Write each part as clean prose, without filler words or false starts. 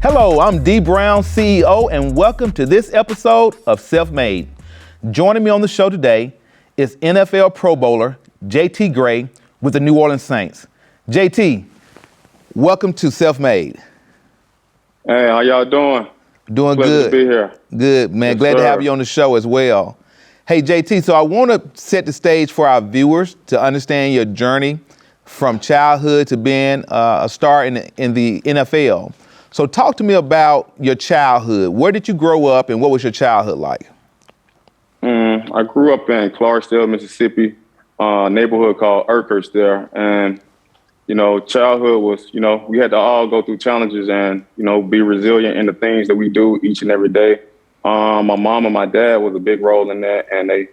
Hello, I'm D Brown, CEO, and welcome to this episode of Self-Made. Joining me on the show today is NFL Pro Bowler JT Gray with the New Orleans Saints. JT, welcome to Self-Made. Hey, how y'all doing? Doing Pleasure good. to be here. Good, man. Yes, Glad to sir. have you on the show as well. Hey, JT, so I want to set the stage for our viewers to understand your journey from childhood to being a star in the NFL. So talk to me about your childhood. Where did you grow up and what was your childhood like? I grew up in Clarksdale, Mississippi, neighborhood called Urquhart there. And, childhood was, we had to all go through challenges and, be resilient in the things that we do each and every day. My mom and my dad was a big role in that, and they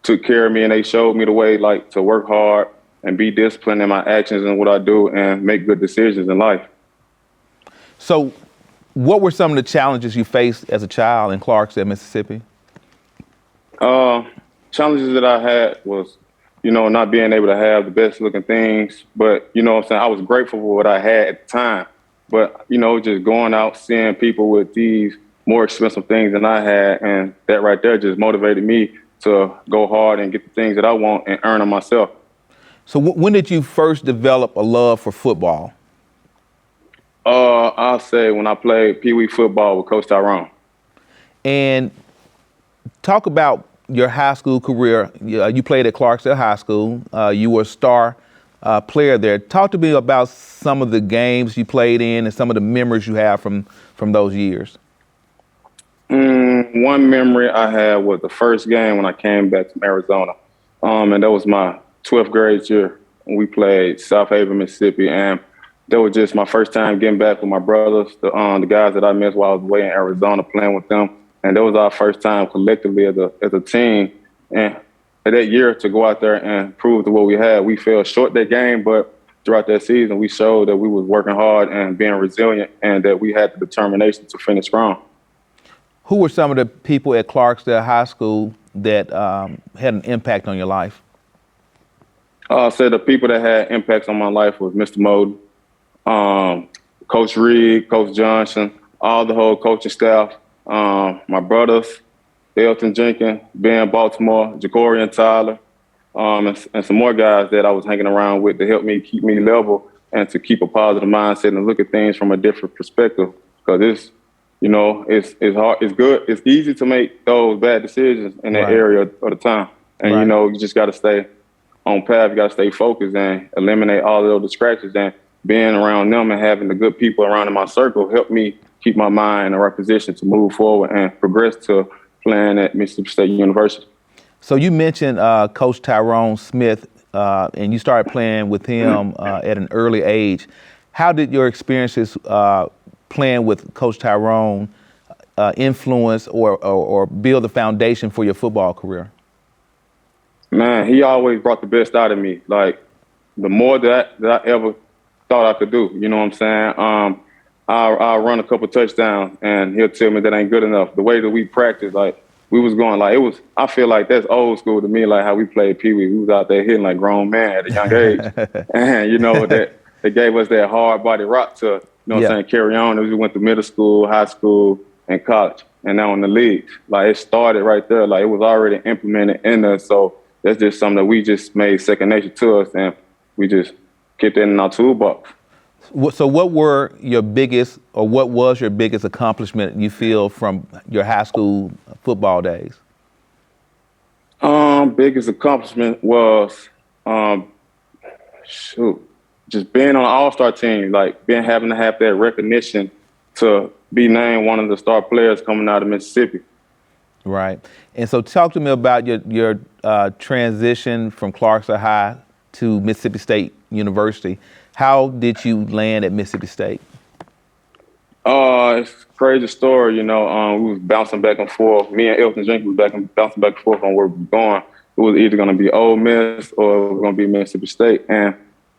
took care of me and they showed me the way, like, to work hard and be disciplined in my actions and what I do and make good decisions in life. So what were some of the challenges you faced as a child in Clarksdale, Mississippi? Challenges that I had was, not being able to have the best looking things. But, I was grateful for what I had at the time. But, just going out, seeing people with these more expensive things than I had. And that right there just motivated me to go hard and get the things that I want and earn them myself. So when did you first develop a love for football? I'll say when I played Pee Wee football with Coach Tyrone. And talk about your high school career. You played at Clarksdale High School. You were a star player there. Talk to me about some of the games you played in and some of the memories you have from those years. One memory I had was the first game when I came back from Arizona. And that was my 12th grade year when we played South Haven, Mississippi. And that was just my first time getting back with my brothers, the guys that I missed while I was away in Arizona playing with them. And that was our first time collectively as a team. And that year to go out there and prove to what we had. We fell short that game, but throughout that season, we showed that we was working hard and being resilient and that we had the determination to finish strong. Who were some of the people at Clarksdale High School that had an impact on your life? I'll say the people that had impacts on my life was Mr. Moden, Coach Reed, Coach Johnson, all the whole coaching staff, my brothers, Elton Jenkins, Ben Baltimore, Jacorian Tyler, and some more guys that I was hanging around with to help me keep me level and to keep a positive mindset and look at things from a different perspective. Because it's hard, it's good, it's easy to make those bad decisions in that area of the time. And, you just got to stay on path, you got to stay focused and eliminate all of those distractions. And being around them and having the good people around in my circle helped me keep my mind in the right position to move forward and progress to playing at Mississippi State University. So you mentioned Coach Tyrone Smith, and you started playing with him at an early age. How did your experiences playing with Coach Tyrone influence or build the foundation for your football career? Man, he always brought the best out of me. Like, the more that I ever thought I could do, you know what I'm saying? I'll run a couple touchdowns and he'll tell me that ain't good enough. The way that we practiced, like, we was going, like, I feel like that's old school to me, like how we played Pee Wee. We was out there hitting like grown men at a young age. And, that it gave us that hard body rock to, what I'm saying, carry on as we went to middle school, high school, and college, and now in the leagues. Like, it started right there. Like, it was already implemented in us. So that's just something that we just made second nature to us, and we just kept it in our toolbox. So what was your biggest accomplishment you feel from your high school football days? Biggest accomplishment was, just being on an all-star team, like having to have that recognition to be named one of the star players coming out of Mississippi. Right. And so talk to me about your transition from Clarksdale High to Mississippi State University. How did you land at Mississippi State? It's a crazy story, we was bouncing back and forth. Me and Elton Jenkins was bouncing back and forth on where we were going. It was either going to be Ole Miss or it was going to be Mississippi State. And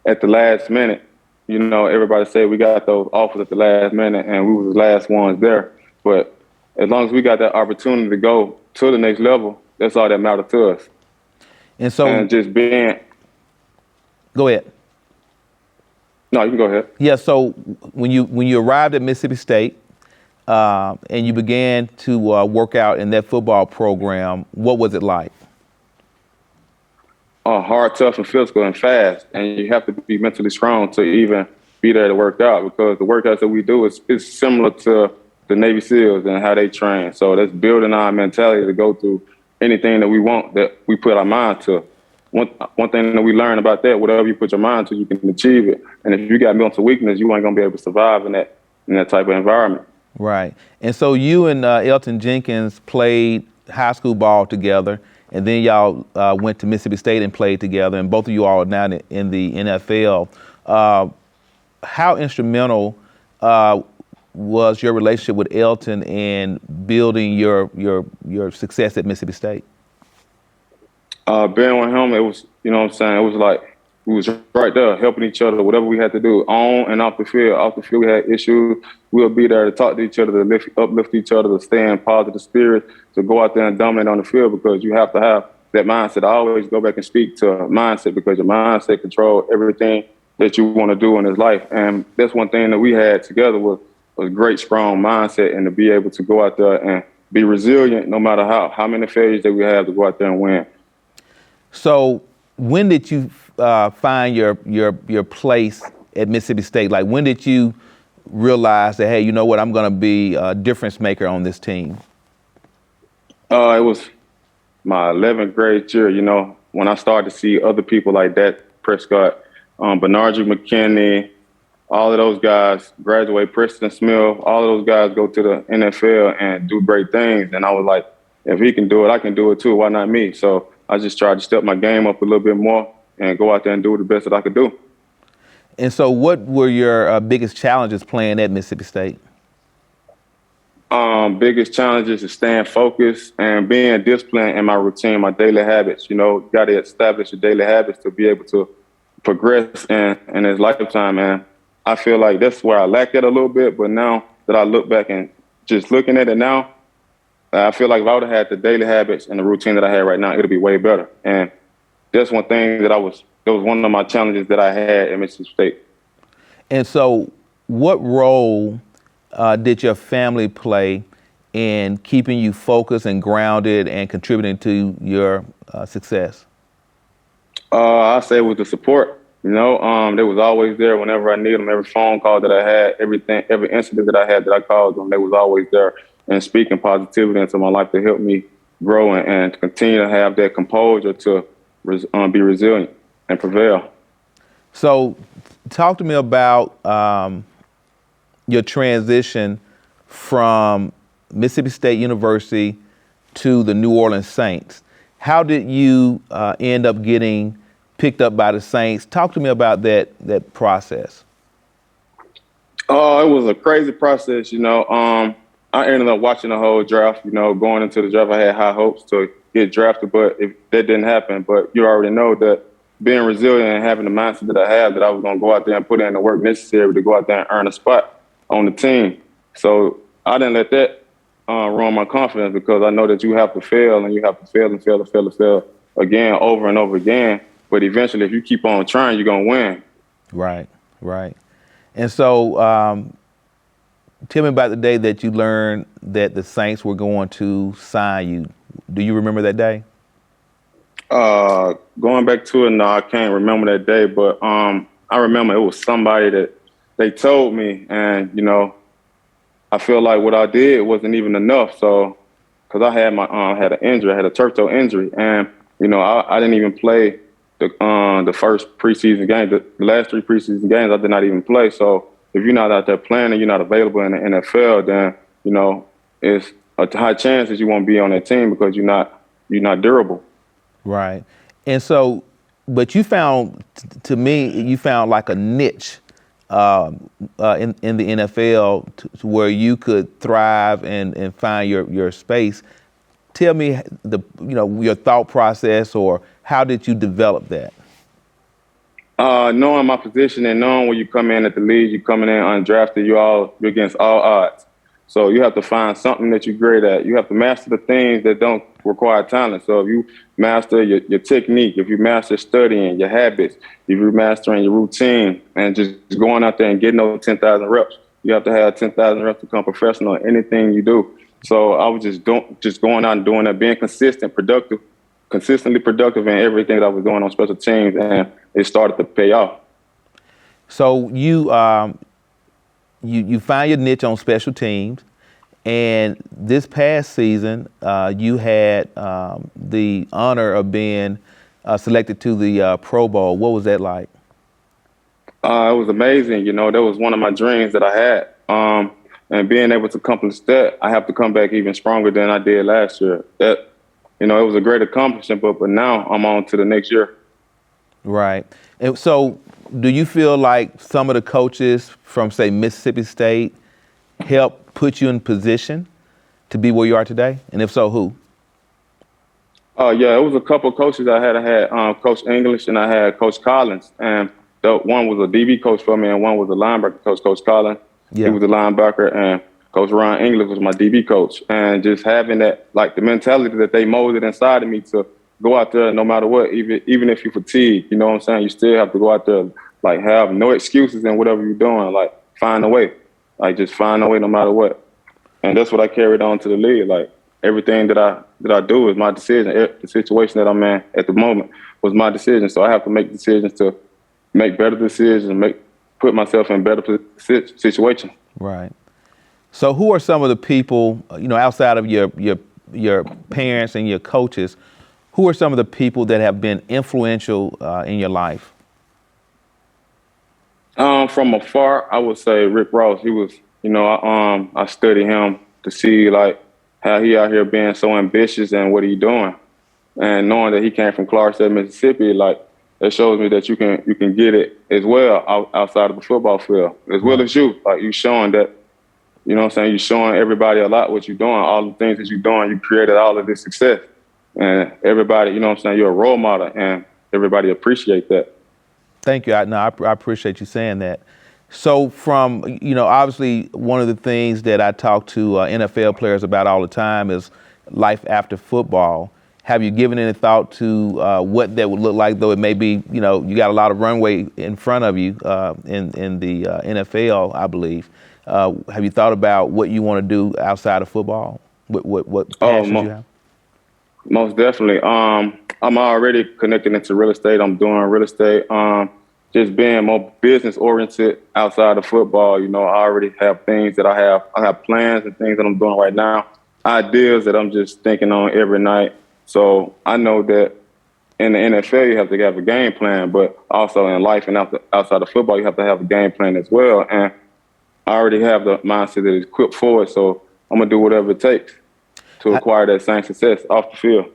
at the last minute, everybody said we got those offers at the last minute and we were the last ones there. But as long as we got that opportunity to go to the next level, that's all that mattered to us. And just being... Go ahead. No, you can go ahead. Yeah, so when you arrived at Mississippi State, and you began to work out in that football program. What was it like? Hard, tough, and physical and fast. And you have to be mentally strong to even be there to work out, because the workouts that we do is similar to the Navy SEALs and how they train. So that's building our mentality to go through anything that we want, that we put our mind to. One thing that we learn about that, whatever you put your mind to, you can achieve it. And if you got mental weakness, you ain't gonna be able to survive in that type of environment. Right. And so you and Elton Jenkins played high school ball together, and then y'all went to Mississippi State and played together, and both of you all are now in the NFL. How instrumental was your relationship with Elton in building your success at Mississippi State? Being with him, it was, you know what I'm saying, it was like we was right there helping each other, whatever we had to do, on and off the field. Off the field, we had issues. We'll be there to talk to each other, to uplift each other, to stay in positive spirit, to go out there and dominate on the field, because you have to have that mindset. I always go back and speak to mindset, because your mindset controls everything that you want to do in this life. And that's one thing that we had together was great, strong mindset, and to be able to go out there and be resilient no matter how many failures that we have, to go out there and win. So when did you find your place at Mississippi State? Like, when did you realize that, hey, you know what, I'm going to be a difference maker on this team? It was my 11th grade year, you know, when I started to see other people like that, Prescott, Bernard McKinney, all of those guys graduate, Preston Smith, all of those guys go to the NFL and do great things. And I was like, if he can do it, I can do it too. Why not me? So I just tried to step my game up a little bit more and go out there and do the best that I could do. And so what were your biggest challenges playing at Mississippi State? Biggest challenges is staying focused and being disciplined in my routine, my daily habits. You know, got to establish your daily habits to be able to progress in his lifetime. And I feel like that's where I lacked it a little bit. But now that I look back and just looking at it now, I feel like if I would have had the daily habits and the routine that I had right now, it'll be way better. And that's one thing that was one of my challenges that I had at Mississippi State. And so what role did your family play in keeping you focused and grounded and contributing to your success? I say it was the support. You know, they was always there whenever I needed them. Every phone call that I had, every incident that I had that I called them, they was always there and speaking positivity into my life to help me grow and continue to have that composure to be resilient and prevail. So talk to me about your transition from Mississippi State University to the New Orleans Saints. How did you end up getting picked up by the Saints? Talk to me about that process. It was a crazy process, you know. I ended up watching the whole draft, you know, going into the draft. I had high hopes to get drafted, but if that didn't happen. But you already know that being resilient and having the mindset that I have, that I was going to go out there and put in the work necessary to go out there and earn a spot on the team. So I didn't let that ruin my confidence, because I know that you have to fail, and you have to fail and fail and fail and fail again, over and over again. But eventually, if you keep on trying, you're going to win. Right, right. And so tell me about the day that you learned that the Saints were going to sign you. Do you remember that day? Going back to it, no, I can't remember that day, but I remember it was somebody that they told me, and, you know, I feel like what I did wasn't even enough. So, because I had had an injury, I had a turf toe injury, and, you know, I didn't even play the first preseason game. The last 3 preseason games, I did not even play. So if you're not out there playing and you're not available in the NFL, then, you know, it's a high chance that you won't be on that team, because you're not durable. Right. And so, but you found, to me, you found like a niche in the NFL to where you could thrive and find your space. Tell me your thought process, or how did you develop that? Knowing my position and knowing when you come in at the league, you're coming in undrafted, you're against all odds. So you have to find something that you're great at. You have to master the things that don't require talent. So if you master your technique, if you master studying, your habits, if you're mastering your routine, and just going out there and getting those 10,000 reps, You have to have 10,000 reps to become professional in anything you do. So I was just going out and doing that, being consistently productive in everything that I was doing on special teams, and it started to pay off. So you find your niche on special teams, and this past season you had the honor of being selected to the Pro Bowl. What was that like? It was amazing. You know, that was one of my dreams that I had. And being able to accomplish that, I have to come back even stronger than I did last year. That, you know, it was a great accomplishment, but now I'm on to the next year. Right. And so do you feel like some of the coaches from, say, Mississippi State helped put you in position to be where you are today? And if so, who? Yeah, it was a couple of coaches I had. I had Coach English and I had Coach Collins. And one was a DB coach for me and one was a linebacker coach, Coach Collins. Yeah. He was a linebacker, and Coach Ron English was my DB coach. And just having that, like the mentality that they molded inside of me to go out there no matter what, even if you fatigue, you know what I'm saying? You still have to go out there, like have no excuses in whatever you're doing, like find a way, like just find a way no matter what. And that's what I carried on to the league. Like everything that I do is my decision. The situation that I'm in at the moment was my decision. So I have to make decisions to make better decisions, put myself in better situations. Right. So who are some of the people, you know, outside of your parents and your coaches, who are some of the people that have been influential in your life? From afar, I would say Rick Ross. He was, you know, I studied him to see like how he out here being so ambitious and what he doing, and knowing that he came from Clarksville, Mississippi, like it shows me that you can get it as well outside of the football field, as well as you. Like you showing that, you know what I'm saying? You're showing everybody a lot what you're doing, all the things that you're doing. You created all of this success, and everybody, you know what I'm saying? You're a role model, and everybody appreciate that. Thank you. I appreciate you saying that. So from, you know, obviously one of the things that I talk to NFL players about all the time is life after football. Have you given any thought to what that would look like, though it may be, you know, you got a lot of runway in front of you in the NFL, I believe. Have you thought about what you want to do outside of football? What passions you have? Most definitely. I'm already connected into real estate. I'm doing real estate. Just being more business oriented outside of football. You know, I already have things that I have plans and things that I'm doing right now, ideas that I'm just thinking on every night. So I know that in the NFL, you have to have a game plan, but also in life and outside of football, you have to have a game plan as well. And I already have the mindset that is equipped for it. So I'm going to do whatever it takes to acquire that same success off the field.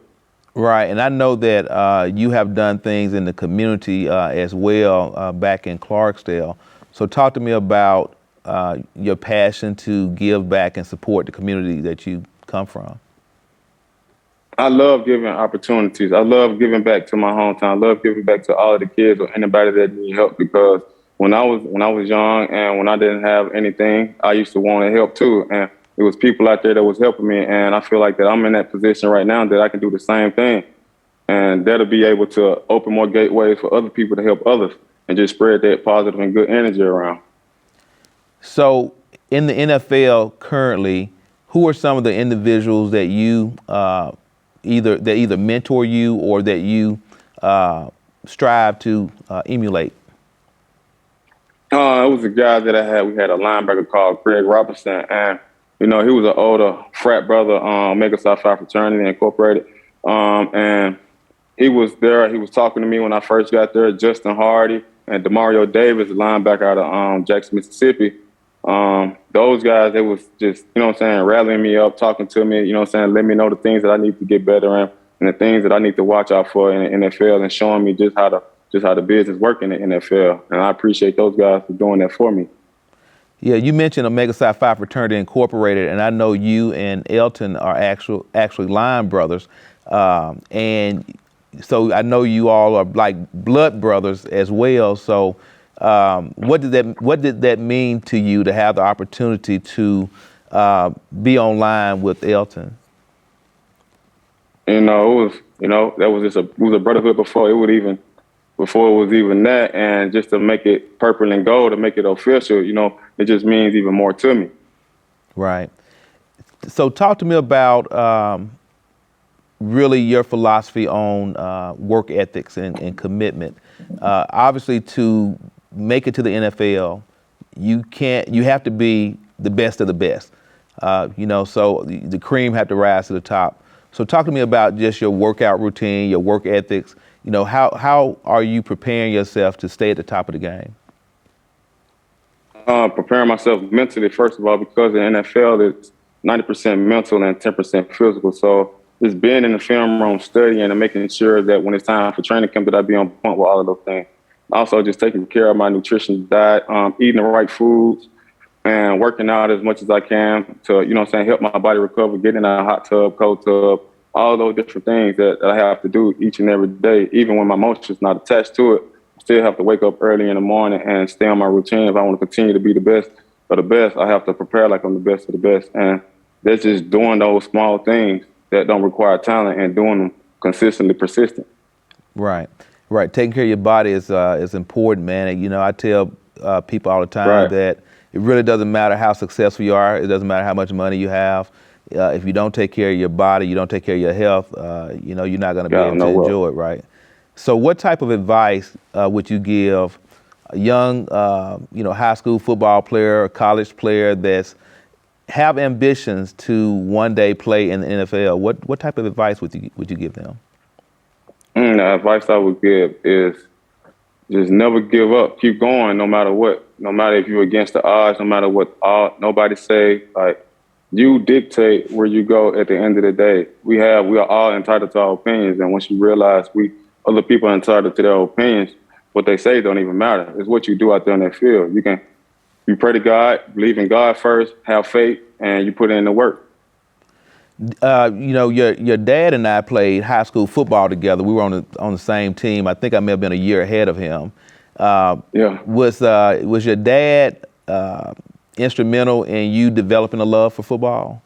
Right, and I know that you have done things in the community as well back in Clarksdale. So talk to me about your passion to give back and support the community that you come from. I love giving opportunities. I love giving back to my hometown. I love giving back to all of the kids or anybody that needs help, because when I was young and when I didn't have anything, I used to want to help too. And it was people out there that was helping me. And I feel like that I'm in that position right now that I can do the same thing. And that'll be able to open more gateways for other people to help others and just spread that positive and good energy around. So in the NFL currently, who are some of the individuals that you either mentor you or that you strive to emulate? It was a guy that we had a linebacker called Craig Robinson, and you know, he was an older frat brother, Omega Psi Phi Fraternity Incorporated. And he was there. He was talking to me when I first got there. Justin Hardy and Demario Davis, a linebacker out of Jackson, Mississippi. Those guys, they was just, you know what I'm saying, rallying me up, talking to me, you know what I'm saying, letting me know the things that I need to get better in and the things that I need to watch out for in the NFL, and showing me just how the business work in the NFL. And I appreciate those guys for doing that for me. Yeah, you mentioned Omega Psi Phi Fraternity Incorporated, and I know you and Elton are actually line brothers, and so I know you all are like blood brothers as well. So, what did that mean to you to have the opportunity to be online with Elton? You know, that was just it was a brotherhood before it was even that, and just to make it purple and gold, to make it official, you know, it just means even more to me. Right. So talk to me about really your philosophy on work ethics and commitment. Obviously, to make it to the NFL, you have to be the best of the best. So the cream had to rise to the top. So talk to me about just your workout routine, your work ethics. How are you preparing yourself to stay at the top of the game? Preparing myself mentally, first of all, because in the NFL, it's 90% mental and 10% physical. So just being in the film room, studying and making sure that when it's time for training camp, that I be on point with all of those things. Also, just taking care of my nutrition, diet, eating the right foods, and working out as much as I can to, help my body recover, get in a hot tub, cold tub, all those different things that I have to do each and every day, even when my emotions not attached to it. Still have to wake up early in the morning and stay on my routine. If I want to continue to be the best of the best, I have to prepare like I'm the best of the best. And that's just doing those small things that don't require talent and doing them consistently, persistent. Right. Taking care of your body is important, man. And, I tell people all the time that it really doesn't matter how successful you are. It doesn't matter how much money you have. If you don't take care of your body, you don't take care of your health, you're not going to be able to enjoy it, right? So what type of advice would you give a young, high school football player, or college player that's have ambitions to one day play in the NFL? What type of advice would you give them? The advice I would give is just never give up. Keep going no matter what. No matter if you're against the odds, no matter what nobody say. Like, you dictate where you go at the end of the day. We are all entitled to our opinions, and once you realize other people are entitled to their opinions, what they say don't even matter. It's what you do out there in that field. You pray to God, believe in God first, have faith, and you put in the work. Your dad and I played high school football together. We were on the same team. I think I may have been a year ahead of him. Was your dad instrumental in you developing a love for football?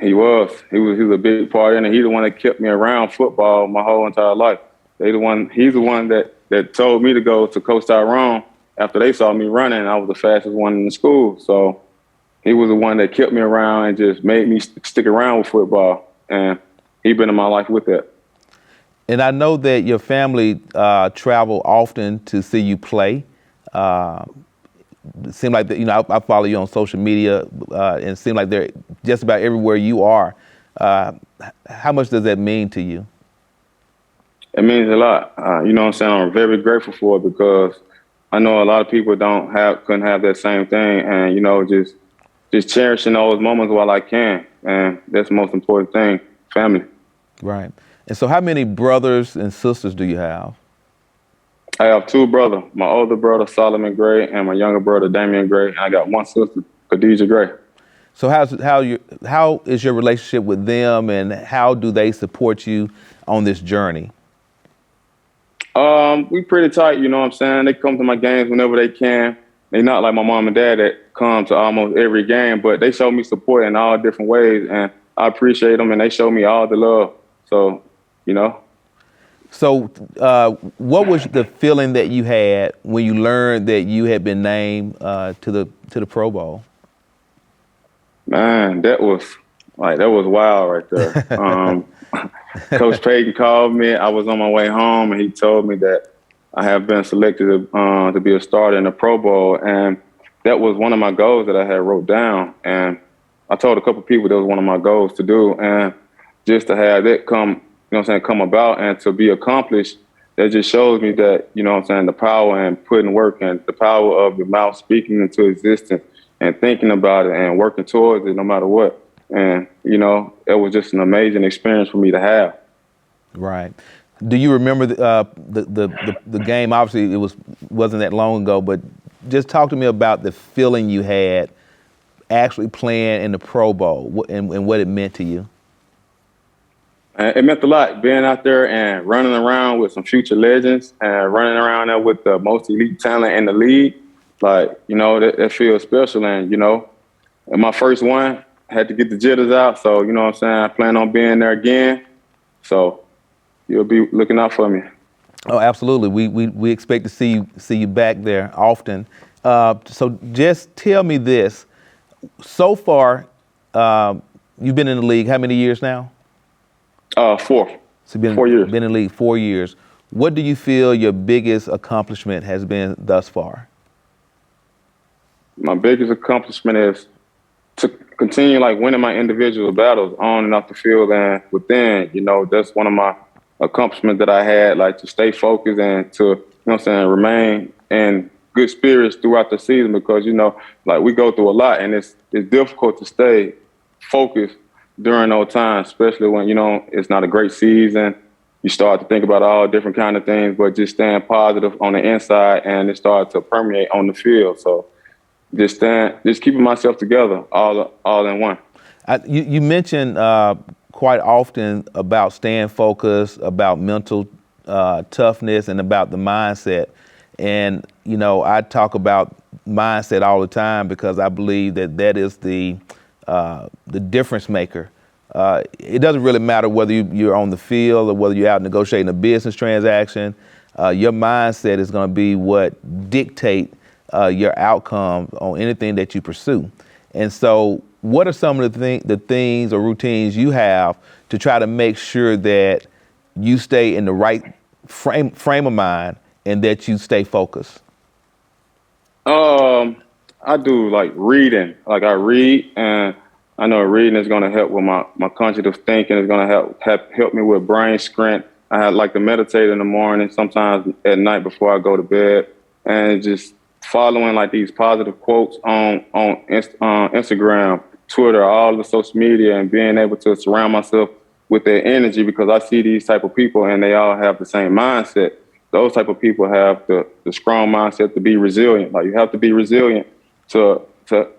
He was. He was a big part in it. He's the one that kept me around football my whole entire life. He's the one that told me to go to Coach Tyrone after they saw me running. I was the fastest one in the school. So he was the one that kept me around and just made me stick around with football. And he's been in my life with that. And I know that your family travel often to see you play. It seems like I follow you on social media, and it seems like they're just about everywhere you are. How much does that mean to you? It means a lot. I'm very grateful for it, because I know a lot of people couldn't have that same thing, and just cherishing those moments while I can, and that's the most important thing, family. Right. And so, how many brothers and sisters do you have? I have two brothers, my older brother, Solomon Gray, and my younger brother, Damian Gray. And I got one sister, Khadijah Gray. So how is your relationship with them, and how do they support you on this journey? We pretty tight, you know what I'm saying? They come to my games whenever they can. They're not like my mom and dad that come to almost every game, but they show me support in all different ways, and I appreciate them, and they show me all the love. So, So what was the feeling that you had when you learned that you had been named to the Pro Bowl? Man, that was wild right there. Coach Payton called me. I was on my way home, and he told me that I have been selected to be a starter in the Pro Bowl, and that was one of my goals that I had wrote down. And I told a couple people that was one of my goals to do, and just to have that come about and to be accomplished, that just shows me that, the power and putting work and the power of your mouth speaking into existence and thinking about it and working towards it no matter what. And, it was just an amazing experience for me to have. Right. Do you remember the game? Obviously, wasn't that long ago, but just talk to me about the feeling you had actually playing in the Pro Bowl and what it meant to you. It meant a lot, being out there and running around with some future legends and running around there with the most elite talent in the league. Like, that feels special. And, in my first one, I had to get the jitters out. So, I plan on being there again. So you'll be looking out for me. Oh, absolutely. We expect to see you back there often. So just tell me this. So far, you've been in the league how many years now? 4. So you've 4 years. been in the league 4 years. What do you feel your biggest accomplishment has been thus far? My biggest accomplishment is to continue like winning my individual battles on and off the field and within. You know, that's one of my accomplishments that I had, like to stay focused and to, you know what I'm saying, remain in good spirits throughout the season because, you know, like we go through a lot and it's difficult to stay focused during those times, especially when, you know, it's not a great season. You start to think about all different kind of things, but just staying positive on the inside and it started to permeate on the field. So just keeping myself together all in one. You mentioned quite often about staying focused, about mental toughness, and about the mindset. And you know, I talk about mindset all the time because I believe that is the difference maker. It doesn't really matter whether you're on the field or whether you're out negotiating a business transaction. Your mindset is going to be what dictate your outcome on anything that you pursue. And so what are some of the things or routines you have to try to make sure that you stay in the right frame of mind and that you stay focused? I do like reading. Like I read, and I know reading is going to help with my cognitive thinking. It's going to help me with brain strength. I like to meditate in the morning, sometimes at night before I go to bed, and just following like these positive quotes on Instagram, Twitter, all the social media, and being able to surround myself with their energy because I see these type of people and they all have the same mindset. Those type of people have the strong mindset to be resilient. Like you have to be resilient to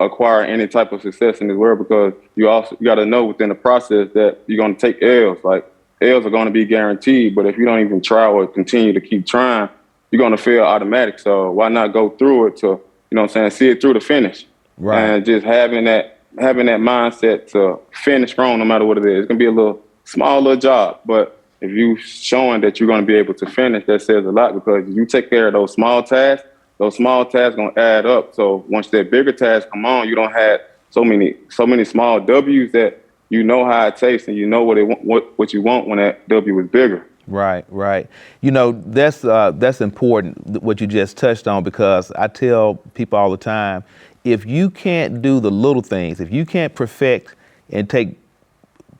acquire any type of success in this world because you got to know within the process that you're going to take L's. Like L's are going to be guaranteed, but if you don't even try or continue to keep trying, you're going to fail automatic. So why not go through it to, you know what I'm saying, see it through the finish. Right. And just having that mindset to finish strong no matter what it is. It's going to be a small little job, but if you showing that you're going to be able to finish, that says a lot because you take care of those small tasks going to add up. So once that bigger task come on, you don't have so many small W's that you know how it tastes and you know what you want when that W is bigger. Right. You know, that's important, what you just touched on, because I tell people all the time, if you can't do the little things, if you can't perfect and take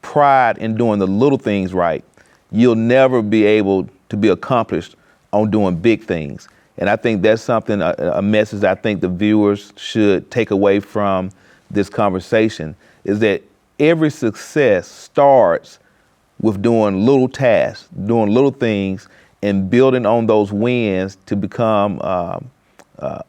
pride in doing the little things right, you'll never be able to be accomplished on doing big things. And I think that's something, a message I think the viewers should take away from this conversation, is that every success starts with doing little tasks, doing little things, and building on those wins to become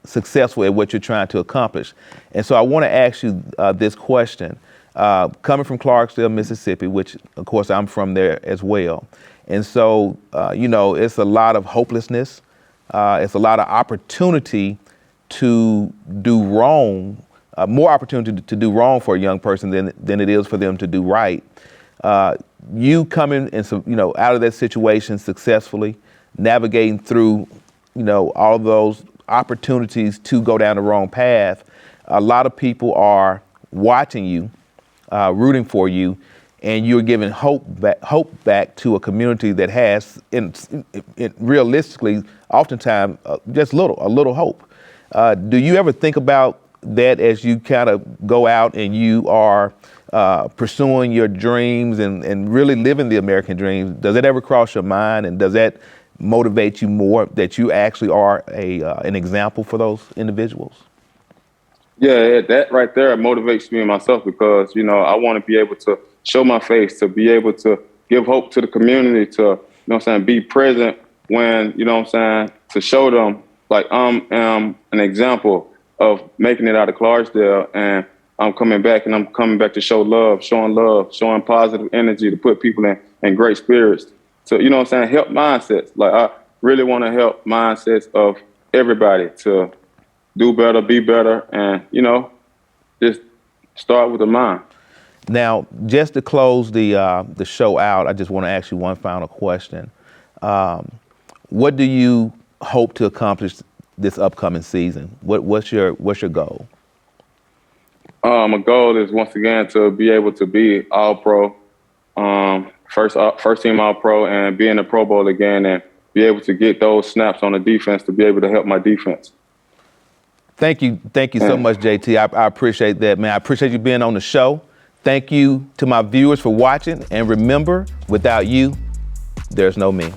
successful at what you're trying to accomplish. And so I want to ask you this question. Coming from Clarksville, Mississippi, which of course I'm from there as well. And so, you know, it's a lot of hopelessness. It's a lot of opportunity to do wrong, more opportunity to do wrong for a young person than it is for them to do right. You coming and out of that situation successfully, navigating through, all of those opportunities to go down the wrong path. A lot of people are watching you, rooting for you, and you're giving hope back to a community that has, realistically, oftentimes just a little hope. Do you ever think about that as you kind of go out and you are pursuing your dreams and really living the American dream? Does it ever cross your mind, and does that motivate you more that you actually are an example for those individuals? Yeah, that right there motivates me and myself because, I want to be able to show my face, to be able to give hope to the community, to, be present when, to show them like I'm an example of making it out of Clarksdale, and I'm coming back to show love, showing positive energy, to put people in great spirits, to, help mindsets. Like I really want to help mindsets of everybody to do better, be better, and, just start with the mind. Now, just to close the show out, I just want to ask you one final question. What do you hope to accomplish this upcoming season? What's your goal? My goal is once again to be able to be All Pro, first team All Pro, and be in the Pro Bowl again, and be able to get those snaps on the defense to be able to help my defense. Thank you so much, JT. I appreciate that, man. I appreciate you being on the show. Thank you to my viewers for watching, and remember, without you, there's no me.